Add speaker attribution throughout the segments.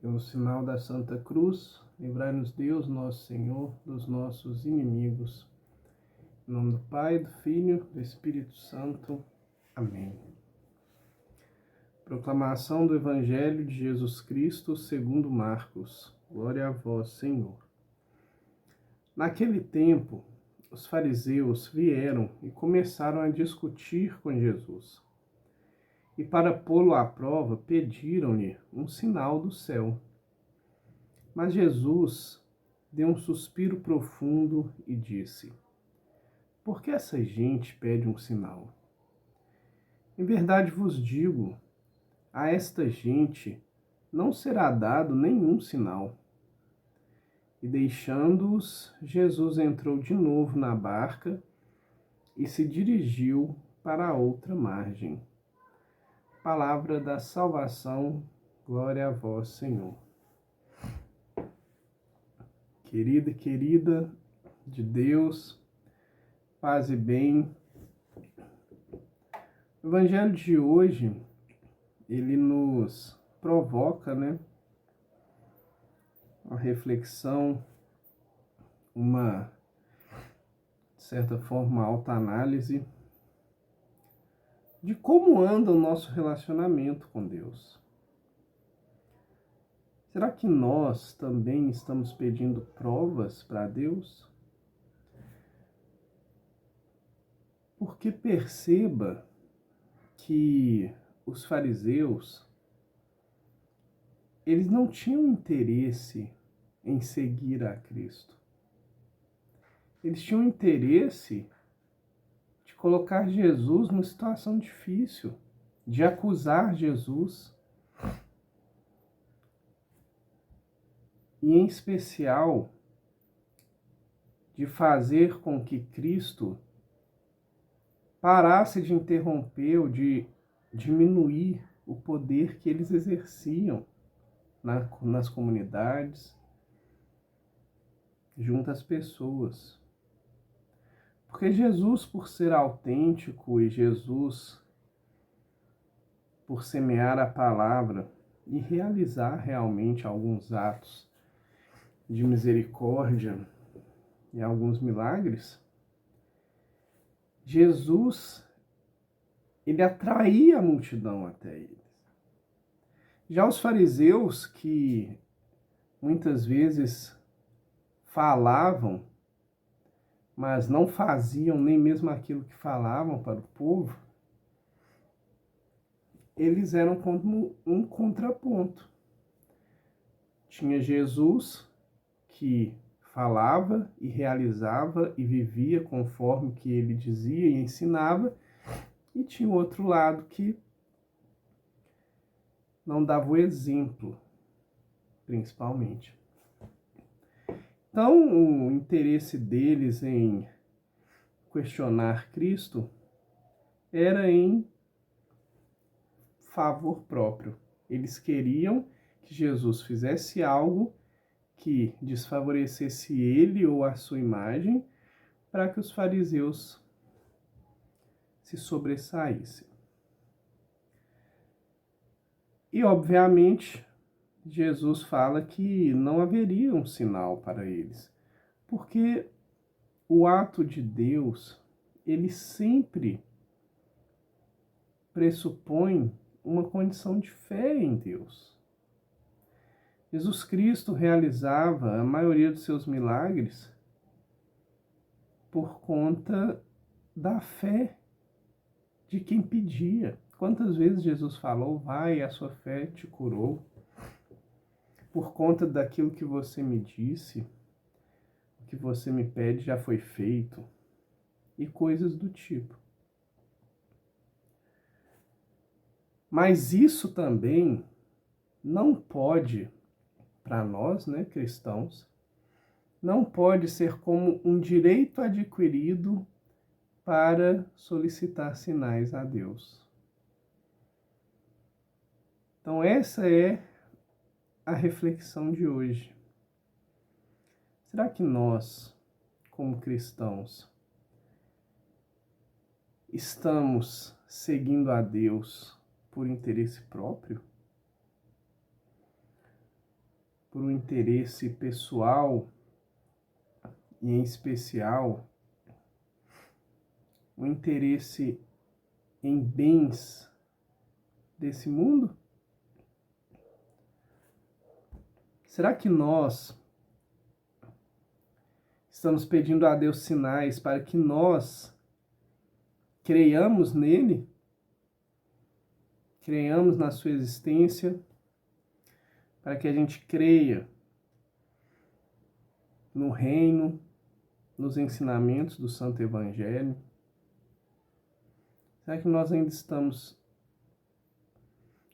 Speaker 1: Pelo sinal da Santa Cruz, livrai-nos Deus, nosso Senhor, dos nossos inimigos. Em nome do Pai, do Filho, do Espírito Santo. Amém. Proclamação do Evangelho de Jesus Cristo segundo Marcos. Glória a vós, Senhor. Naquele tempo, os fariseus vieram e começaram a discutir com Jesus. E para pô-lo à prova, pediram-lhe um sinal do céu. Mas Jesus deu um suspiro profundo e disse: Por que essa gente pede um sinal? Em verdade vos digo, a esta gente não será dado nenhum sinal. E deixando-os, Jesus entrou de novo na barca e se dirigiu para a outra margem. Palavra da salvação, glória a vós, Senhor. Querida de Deus, paz e bem. O Evangelho de hoje, ele nos provoca, uma reflexão, de certa forma, uma autoanálise de como anda o nosso relacionamento com Deus. Será que nós também estamos pedindo provas para Deus? Porque perceba que os fariseus, eles não tinham interesse em seguir a Cristo. Eles tinham interesse de colocar Jesus numa situação difícil, de acusar Jesus. E, em especial, de fazer com que Cristo parasse de interromper ou de diminuir o poder que eles exerciam nas comunidades, junto às pessoas. Porque Jesus, por ser autêntico, e Jesus, por semear a palavra e realizar realmente alguns atos de misericórdia e alguns milagres, Jesus, ele atraía a multidão até eles. Já os fariseus, que muitas vezes falavam, mas não faziam nem mesmo aquilo que falavam para o povo, eles eram como um contraponto. Tinha Jesus, que falava e realizava e vivia conforme que ele dizia e ensinava, e tinha o outro lado que não dava o exemplo, principalmente. Então, o interesse deles em questionar Cristo era em favor próprio. Eles queriam que Jesus fizesse algo que desfavorecesse ele ou a sua imagem, para que os fariseus se sobressaíssem. E, obviamente, Jesus fala que não haveria um sinal para eles, porque o ato de Deus, ele sempre pressupõe uma condição de fé em Deus. Jesus Cristo realizava a maioria dos seus milagres por conta da fé de quem pedia. Quantas vezes Jesus falou: vai, a sua fé te curou. Por conta daquilo que você me disse, o que você me pede já foi feito. E coisas do tipo. Mas isso também não pode, para nós, cristãos, não pode ser como um direito adquirido para solicitar sinais a Deus. Então essa é a reflexão de hoje. Será que nós, como cristãos, estamos seguindo a Deus por interesse próprio? por um interesse pessoal e, em especial, um interesse em bens desse mundo? Será que nós estamos pedindo a Deus sinais para que nós creiamos nele, creiamos na sua existência, para que a gente creia no reino, nos ensinamentos do Santo Evangelho? Será que nós ainda estamos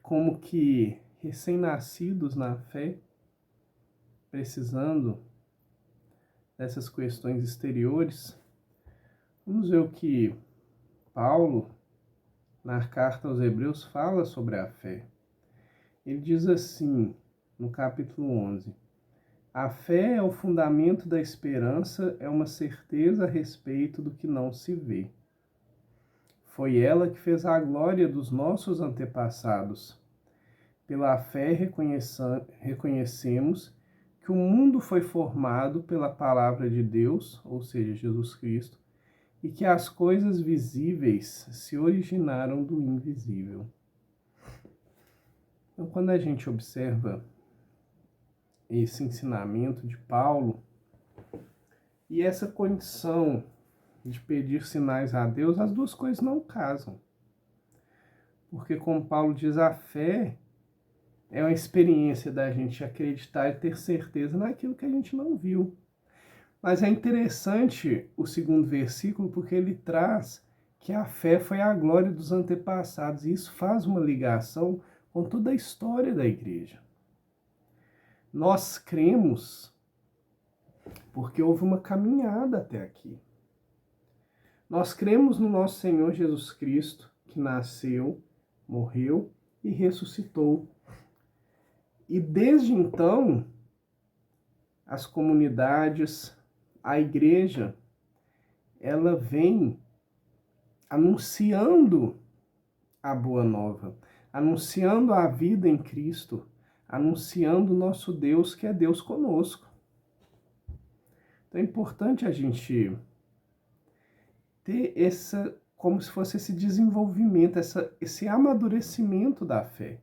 Speaker 1: como que recém-nascidos na fé, precisando dessas questões exteriores? Vamos ver o que Paulo, na carta aos Hebreus, fala sobre a fé. Ele diz assim, no capítulo 11: a fé é o fundamento da esperança, é uma certeza a respeito do que não se vê. Foi ela que fez a glória dos nossos antepassados. Pela fé reconhecemos que o mundo foi formado pela palavra de Deus, ou seja, Jesus Cristo, e que as coisas visíveis se originaram do invisível. Então, quando a gente observa esse ensinamento de Paulo e essa condição de pedir sinais a Deus, as duas coisas não casam. Porque, como Paulo diz, a fé é uma experiência da gente acreditar e ter certeza naquilo que a gente não viu. Mas é interessante o segundo versículo, porque ele traz que a fé foi a glória dos antepassados, e isso faz uma ligação com toda a história da igreja. Nós cremos porque houve uma caminhada até aqui. Nós cremos no nosso Senhor Jesus Cristo, que nasceu, morreu e ressuscitou. E desde então, as comunidades, a igreja, ela vem anunciando a boa nova, anunciando a vida em Cristo, anunciando o nosso Deus, que é Deus conosco. Então é importante a gente ter como se fosse esse desenvolvimento, esse amadurecimento da fé.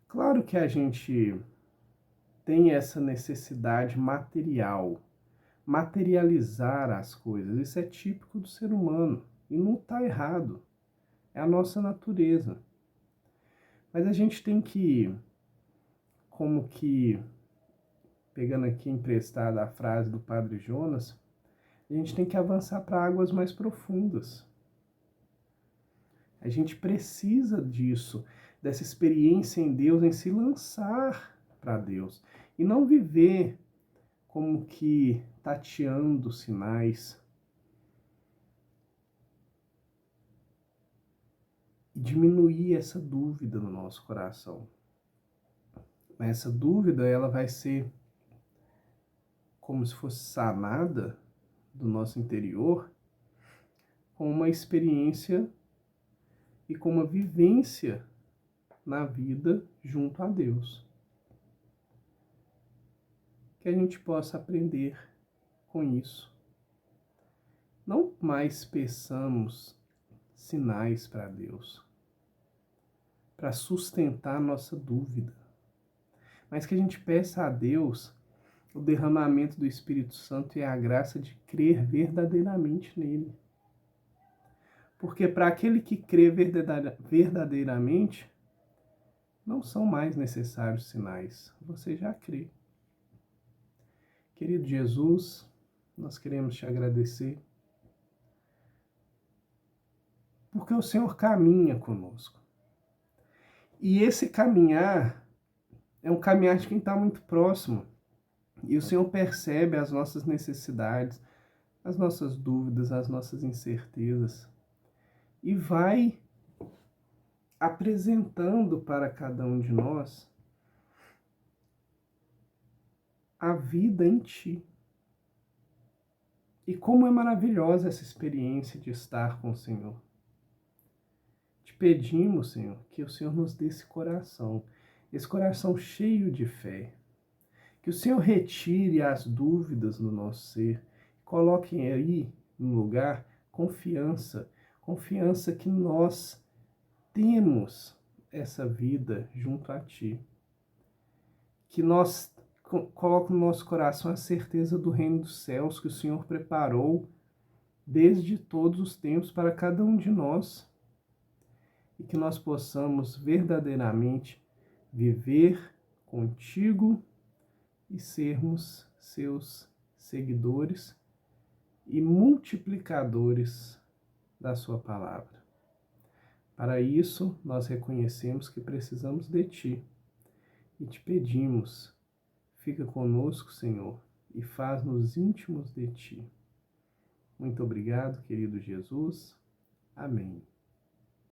Speaker 1: Claro que a gente tem essa necessidade material, materializar as coisas. Isso é típico do ser humano e não está errado. É a nossa natureza. Mas a gente tem que, como que, pegando aqui emprestada a frase do Padre Jonas, a gente tem que avançar para águas mais profundas. A gente precisa disso, dessa experiência em Deus, em se lançar para Deus. E não viver como que tateando sinais. E diminuir essa dúvida no nosso coração. Mas essa dúvida, ela vai ser como se fosse sanada do nosso interior com uma experiência e com uma vivência na vida junto a Deus. Que a gente possa aprender com isso. Não mais peçamos sinais para Deus, para sustentar nossa dúvida, mas que a gente peça a Deus o derramamento do Espírito Santo e a graça de crer verdadeiramente nele. Porque para aquele que crê verdadeiramente, não são mais necessários sinais. Você já crê. Querido Jesus, nós queremos te agradecer, porque o Senhor caminha conosco. E esse caminhar é um caminhar de quem está muito próximo. E o Senhor percebe as nossas necessidades, as nossas dúvidas, as nossas incertezas. E vai apresentando para cada um de nós a vida em Ti. E como é maravilhosa essa experiência de estar com o Senhor. Te pedimos, Senhor, que o Senhor nos dê esse coração, esse coração cheio de fé. Que o Senhor retire as dúvidas do nosso ser, coloque aí no lugar confiança, confiança que nós temos essa vida junto a Ti. Que nós coloque no nosso coração a certeza do reino dos céus que o Senhor preparou desde todos os tempos para cada um de nós. E que nós possamos verdadeiramente viver contigo e sermos seus seguidores e multiplicadores da sua palavra. Para isso, nós reconhecemos que precisamos de Ti e te pedimos, fica conosco, Senhor, e faz-nos íntimos de Ti. Muito obrigado, querido Jesus. Amém.